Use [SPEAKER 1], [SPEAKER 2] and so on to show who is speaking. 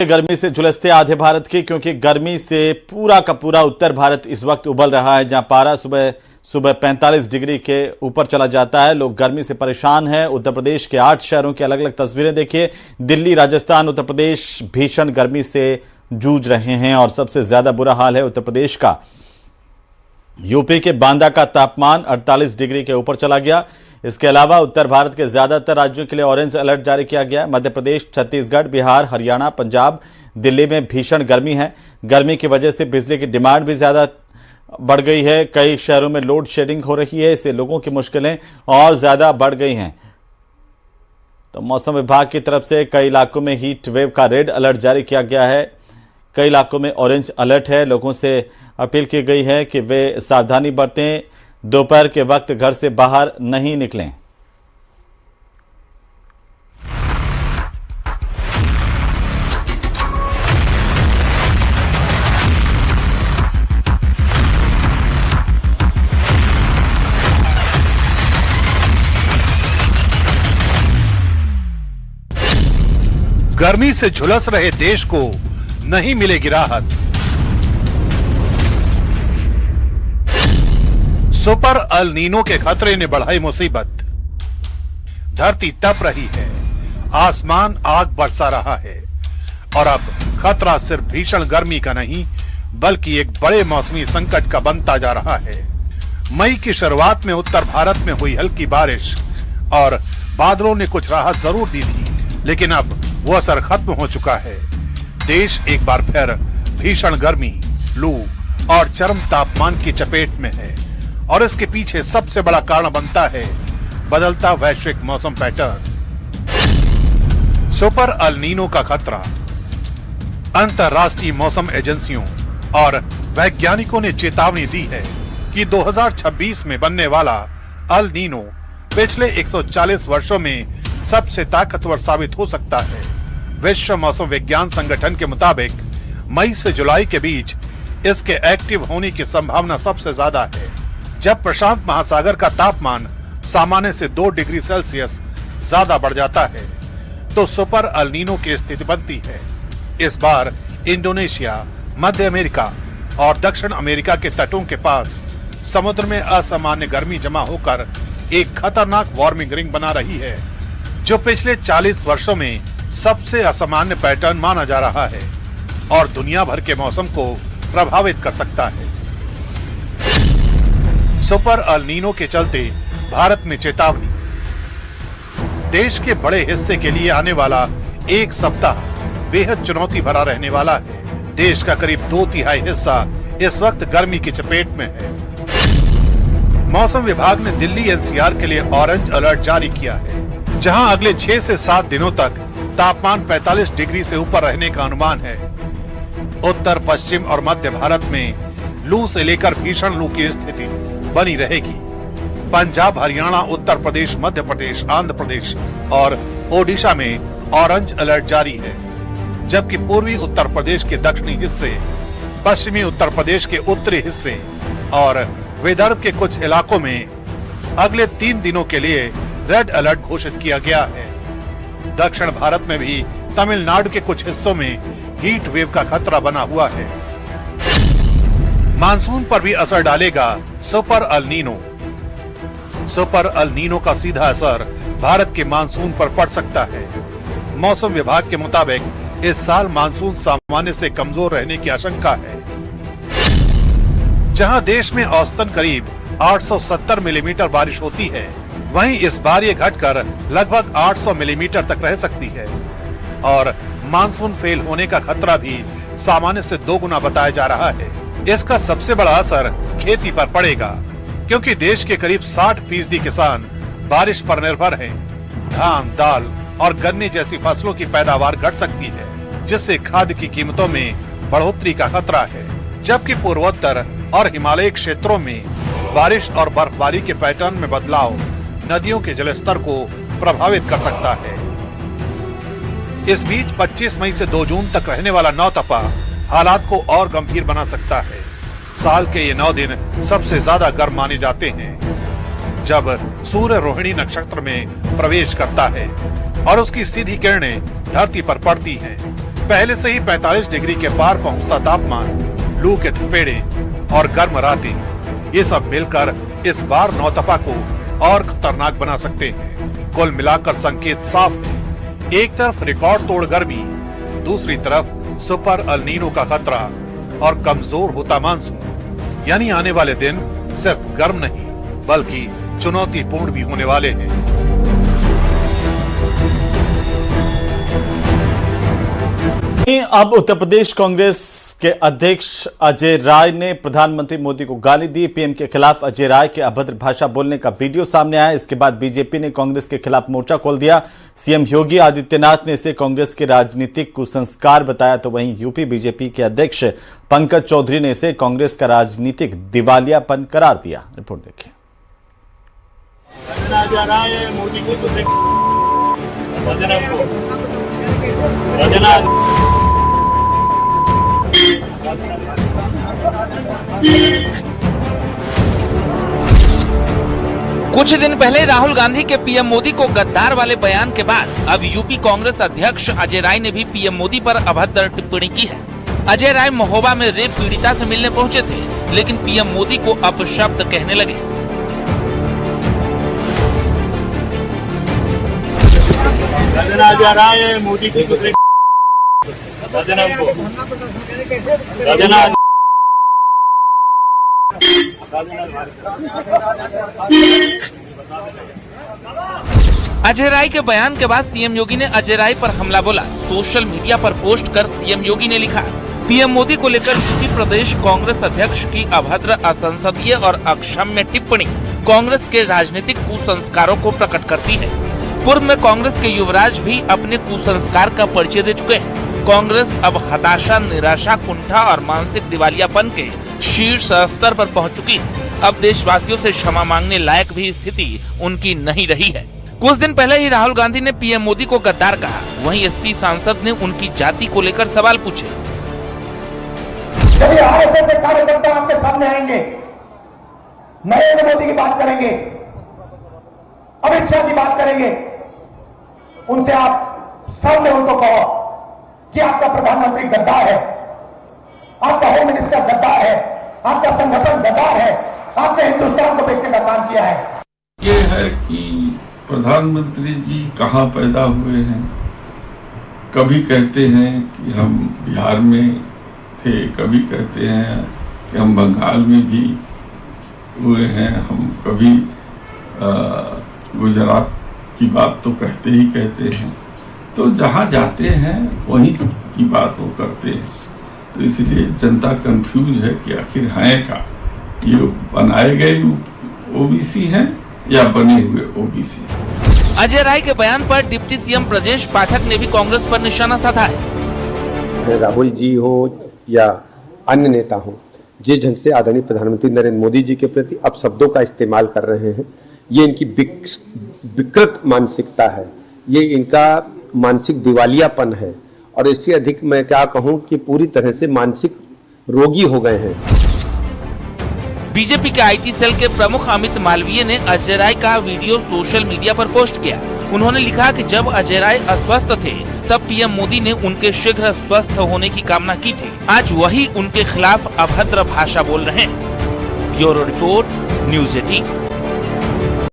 [SPEAKER 1] गर्मी से झुलसते आधे भारत के, क्योंकि गर्मी से पूरा का पूरा उत्तर भारत इस वक्त उबल रहा है, जहां पारा सुबह सुबह 45 डिग्री के ऊपर चला जाता है। लोग गर्मी से परेशान हैं। उत्तर प्रदेश के 8 शहरों की अलग अलग तस्वीरें देखिए। दिल्ली, राजस्थान, उत्तर प्रदेश भीषण गर्मी से जूझ रहे हैं और सबसे ज्यादा बुरा हाल है उत्तर प्रदेश का। यूपी के बांदा का तापमान 48 डिग्री के ऊपर चला गया। इसके अलावा उत्तर भारत के ज्यादातर राज्यों के लिए ऑरेंज अलर्ट जारी किया गया। मध्य प्रदेश, छत्तीसगढ़, बिहार, हरियाणा, पंजाब, दिल्ली में भीषण गर्मी है। गर्मी की वजह से बिजली की डिमांड भी ज्यादा बढ़ गई है। कई शहरों में लोड शेडिंग हो रही है, इससे लोगों की मुश्किलें और ज्यादा बढ़ गई हैं। तो मौसम विभाग की तरफ से कई इलाकों में हीट वेव का रेड अलर्ट जारी किया गया है। कई इलाकों में ऑरेंज अलर्ट है। लोगों से अपील की गई है कि वे सावधानी बरतें, दोपहर के वक्त घर से बाहर नहीं निकलें।
[SPEAKER 2] गर्मी से झुलस रहे देश को नहीं मिलेगी राहत। सुपर अल नीनो के खतरे ने बढ़ाई मुसीबत। धरती तप रही है, आसमान आग बरसा रहा है और अब खतरा सिर्फ भीषण गर्मी का नहीं बल्कि एक बड़े मौसमी संकट का बनता जा रहा है। मई की शुरुआत में उत्तर भारत में हुई हल्की बारिश और बादलों ने कुछ राहत जरूर दी थी, लेकिन अब वो असर खत्म हो चुका है। देश एक बार फिर भीषण गर्मी, लू और चरम तापमान की चपेट में है और इसके पीछे सबसे बड़ा कारण बनता है बदलता वैश्विक मौसम पैटर्न। सुपर अल नीनो का खतरा। अंतरराष्ट्रीय मौसम एजेंसियों और वैज्ञानिकों ने चेतावनी दी है कि 2026 में बनने वाला अल नीनो पिछले 140 वर्षों में सबसे ताकतवर साबित हो सकता है। विश्व मौसम विज्ञान संगठन के मुताबिक मई से जुलाई के बीच इसके एक्टिव होने की संभावना सबसे ज्यादा है, जब प्रशांत महासागर का तापमान सामान्य से 2 डिग्री सेल्सियस ज्यादा बढ़ जाता है तो सुपर अल नीनो की स्थिति बनती है। इस बार इंडोनेशिया, मध्य अमेरिका और दक्षिण अमेरिका के तटों के पास समुद्र में असामान्य गर्मी जमा होकर एक खतरनाक वार्मिंग रिंग बना रही है, जो पिछले 40 वर्षों में सबसे असामान्य पैटर्न माना जा रहा है और दुनिया भर के मौसम को प्रभावित कर सकता है। सुपर अल नीनो के चलते भारत में चेतावनी। देश के बड़े हिस्से के लिए आने वाला एक सप्ताह बेहद चुनौती भरा रहने वाला है। देश का करीब 2/3 हिस्सा इस वक्त गर्मी की चपेट में है। मौसम विभाग ने दिल्ली एनसीआर के लिए ऑरेंज अलर्ट जारी किया है, जहां अगले 6 से 7 दिनों तक तापमान 45 डिग्री से ऊपर रहने का अनुमान है। उत्तर, पश्चिम और मध्य भारत में लू से लेकर भीषण लू की स्थिति बनी रहेगी। पंजाब, हरियाणा, उत्तर प्रदेश, मध्य प्रदेश, आंध्र प्रदेश और ओडिशा में ऑरेंज अलर्ट जारी है, जबकि पूर्वी उत्तर प्रदेश के दक्षिणी हिस्से, पश्चिमी उत्तर प्रदेश के उत्तरी हिस्से और विदर्भ के कुछ इलाकों में अगले 3 दिनों के लिए रेड अलर्ट घोषित किया गया है। दक्षिण भारत में भी तमिलनाडु के कुछ हिस्सों में हीट वेव का खतरा बना हुआ है। मानसून पर भी असर डालेगा super El Nino. Super El Nino का सीधा असर भारत के मानसून पर पड़ सकता है। मौसम विभाग के मुताबिक इस साल मानसून सामान्य से कमजोर रहने की आशंका है। जहां देश में औसतन करीब 870 मिलीमीटर बारिश होती है, वहीं इस बार ये घटकर लगभग 800 मिलीमीटर तक रह सकती है और मानसून फेल होने का खतरा भी सामान्य से 2 गुना बताया जा रहा है। इसका सबसे बड़ा असर खेती पर पड़ेगा, क्योंकि देश के करीब 60% किसान बारिश पर निर्भर हैं। धान, दाल और गन्ने जैसी फसलों की पैदावार घट सकती है, जिससे खाद्य की कीमतों में बढ़ोतरी का खतरा है। जबकि पूर्वोत्तर और हिमालयी क्षेत्रों में बारिश और बर्फबारी के पैटर्न में बदलाव नदियों के जलस्तर को प्रभावित कर सकता है। इस बीच 25 मई से 2 जून तक रहने वाला नौतपा हालात को और गंभीर बना सकता है। साल के ये 9 दिन सबसे ज्यादा गर्म माने जाते हैं, जब सूर्य रोहिणी नक्षत्र में प्रवेश करता है और उसकी सीधी किरणें धरती पर पड़ती हैं। पहले से ही 45 डिग्री के पार पहुंचता तापमान, लू के थपेड़े और गर्म रातें, ये सब मिलकर इस बार नौतपा को और खतरनाक बना सकते हैं। कुल मिलाकर संकेत साफ है, एक तरफ रिकॉर्ड तोड़ गर्मी, दूसरी तरफ सुपर अल नीनो का खतरा और कमजोर होता मानसून। यानी आने वाले दिन सिर्फ गर्म नहीं बल्कि चुनौतीपूर्ण भी होने वाले हैं।
[SPEAKER 1] अब उत्तर प्रदेश कांग्रेस के अध्यक्ष अजय राय ने प्रधानमंत्री मोदी को गाली दी। पीएम के खिलाफ अजय राय के अभद्र भाषा बोलने का वीडियो सामने आया। इसके बाद बीजेपी ने कांग्रेस के खिलाफ मोर्चा खोल दिया। सीएम योगी आदित्यनाथ ने इसे कांग्रेस के राजनीतिक कुसंस्कार बताया, तो वहीं यूपी बीजेपी के अध्यक्ष पंकज चौधरी ने इसे कांग्रेस का राजनीतिक दिवालियापन करार दिया। रिपोर्ट देखिए।
[SPEAKER 3] कुछ दिन पहले राहुल गांधी के पीएम मोदी को गद्दार वाले बयान के बाद अब यूपी कांग्रेस अध्यक्ष अजय राय ने भी पीएम मोदी पर अभद्र टिप्पणी की है। अजय राय महोबा में रेप पीड़िता से मिलने पहुंचे थे, लेकिन पीएम मोदी को अपशब्द कहने लगे।
[SPEAKER 4] मोदी की
[SPEAKER 3] अजय राय के बयान के बाद सीएम योगी ने अजय राय पर हमला बोला। सोशल मीडिया पर पोस्ट कर सीएम योगी ने लिखा, पीएम मोदी को लेकर यूपी प्रदेश कांग्रेस अध्यक्ष की अभद्र, असंसदीय और अक्षम्य टिप्पणी कांग्रेस के राजनीतिक कुसंस्कारों को प्रकट करती है। पूर्व में कांग्रेस के युवराज भी अपने कुसंस्कार का परिचय दे चुके हैं। कांग्रेस अब हताशा, निराशा, कुंठा और मानसिक दिवालियापन के शीर्ष स्तर पर पहुंच चुकी है। अब देशवासियों से क्षमा मांगने लायक भी स्थिति उनकी नहीं रही है। कुछ दिन पहले ही राहुल गांधी ने पीएम मोदी को गद्दार कहा। वहीं एसपी सांसद ने उनकी जाति को लेकर सवाल पूछे।
[SPEAKER 5] जब आरएसएस के कार्यकर्ता आपके सामने आएंगे, नरेंद्र मोदी की बात करेंगे, अमित शाह की बात करेंगे, उनसे आप सामने उनको कहो कि आपका प्रधानमंत्री गद्दार है, आपका होम मिनिस्टर गद्दार है, आपका संगठन गद्दार है, आपने हिंदुस्तान को बेचने का काम किया है।
[SPEAKER 6] ये है कि प्रधानमंत्री जी कहाँ पैदा हुए हैं। कभी कहते हैं कि हम बिहार में थे, कभी कहते हैं कि हम बंगाल में भी हुए हैं, हम कभी गुजरात की बात तो कहते ही कहते हैं। तो जहाँ जाते हैं वहीं की बात वो करते हैं। तो इसलिए जनता कंफ्यूज है कि आखिर हैं क्या, ये बनाए गए ओबीसी हैं या बने हुए ओबीसी।
[SPEAKER 3] अजय राय के बयान पर डिप्टी सीएम ब्रजेश पाठक ने भी कांग्रेस पर निशाना साधा है।
[SPEAKER 7] राहुल जी हो या अन्य नेता हो, जिस ढंग से आदरणीय प्रधानमंत्री नरेंद्र मोदी जी के प्रति अब शब्दों का इस्तेमाल कर रहे हैं, ये इनकी विकृत मानसिकता है, ये इनका मानसिक दिवालियापन है। और इससे अधिक मैं क्या कहूं कि पूरी तरह से मानसिक रोगी हो गए हैं।
[SPEAKER 3] बीजेपी के आईटी सेल के प्रमुख अमित मालवीय ने अजय राय का वीडियो सोशल मीडिया पर पोस्ट किया। उन्होंने लिखा कि जब अजय राय अस्वस्थ थे तब पीएम मोदी ने उनके शीघ्र स्वस्थ होने की कामना की थी। आज वही उनके खिलाफ अभद्र भाषा बोल रहे हैं। Bureau report, news 18।